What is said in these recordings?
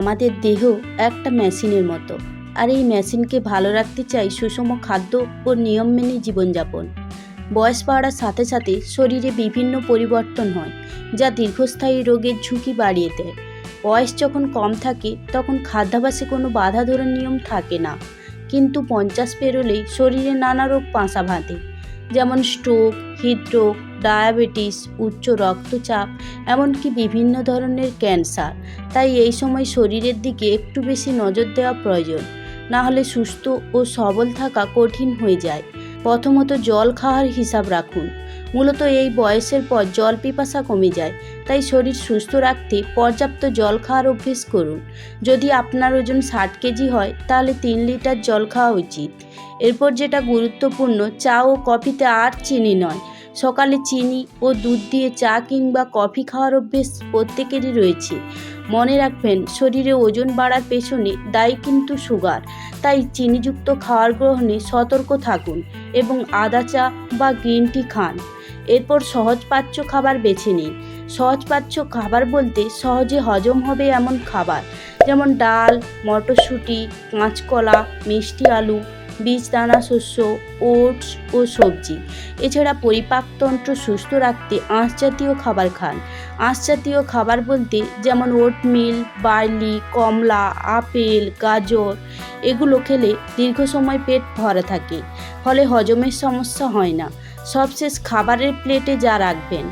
আমাদের দেহ একটা মেশিনের মতো, আর এই মেশিনকে ভালো রাখতে চাই সুষম খাদ্য ও নিয়ম মেনে জীবনযাপন। বয়স বাড়ার সাথে সাথে শরীরে বিভিন্ন পরিবর্তন হয়, যা দীর্ঘস্থায়ী রোগের ঝুঁকি বাড়িয়ে দেয়। বয়স যখন কম থাকে তখন খাদ্যাভ্যাসে কোনো বাধা ধরার নিয়ম থাকে না, কিন্তু 50 পেরোলেই শরীরে নানা রোগ পাঁচা বাঁধে, যেমন স্ট্রোক, হৃদরোগ, ডায়াবেটিস, উচ্চ রক্তচাপ, এমনকি বিভিন্ন ধরনের ক্যান্সার। তাই এই সময় শরীরের দিকে একটু বেশি নজর দেওয়া প্রয়োজন, না হলে সুস্থ ও সবল থাকা কঠিন হয়ে যায়। প্রথমত জল খাওয়ার হিসাব রাখুন। মূলত এই বয়সের পর জল পিপাসা কমে যায়, তাই শরীর সুস্থ রাখতে পর্যাপ্ত জল খাওয়ার অভ্যেস করুন। যদি আপনার ওজন 60 কেজি হয় তাহলে 3 লিটার জল খাওয়া উচিত। এরপর যেটা গুরুত্বপূর্ণ, চা ও কফিতে আর চিনি নয়। সকালে চিনি ও দুধ দিয়ে চা কিংবা কফি খাওয়ার অভ্যেস প্রত্যেকেরই রয়েছে। মনে রাখবেন, শরীরে ওজন বাড়ার পেছনে দায়ী কিন্তু সুগার, তাই চিনিযুক্ত খাবার গ্রহণে সতর্ক থাকুন এবং আদা চা বা গ্রিন টি খান। এরপর সহজপাচ্য খাবার বেছে নিন। সহজপাচ্য খাবার বলতে সহজে হজম হবে এমন খাবার, যেমন ডাল, মটরশুঁটি, কাঁচকলা, মিষ্টি আলু, বীজদানা শস্য, ওটস ও সবজি। এছাড়া পরিপাকতন্ত্র সুস্থ রাখতে আঁশ জাতীয় খাবার খান। আঁশ জাতীয় খাবার বলতে যেমন ওটমিল, বার্লি, কমলা, আপেল, গাজর, এগুলো খেলে দীর্ঘ সময় পেট ভরা থাকে, ফলে হজমের সমস্যা হয় না। সবশেষ খাবারের প্লেটে যা রাখবেন,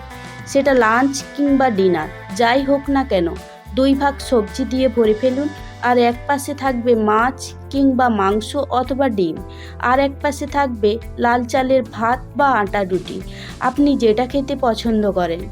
সেটা লাঞ্চ কিংবা ডিনার যাই হোক না কেন, 2 ভাগ সবজি দিয়ে ভরে ফেলুন। আর এক পাশে থাকবে মাছ কিংবা মাংস অথবা ডিম, আর এক পাশে থাকবে লাল চালের ভাত বা আটা রুটি। আপনি যেটা খেতে পছন্দ করেন।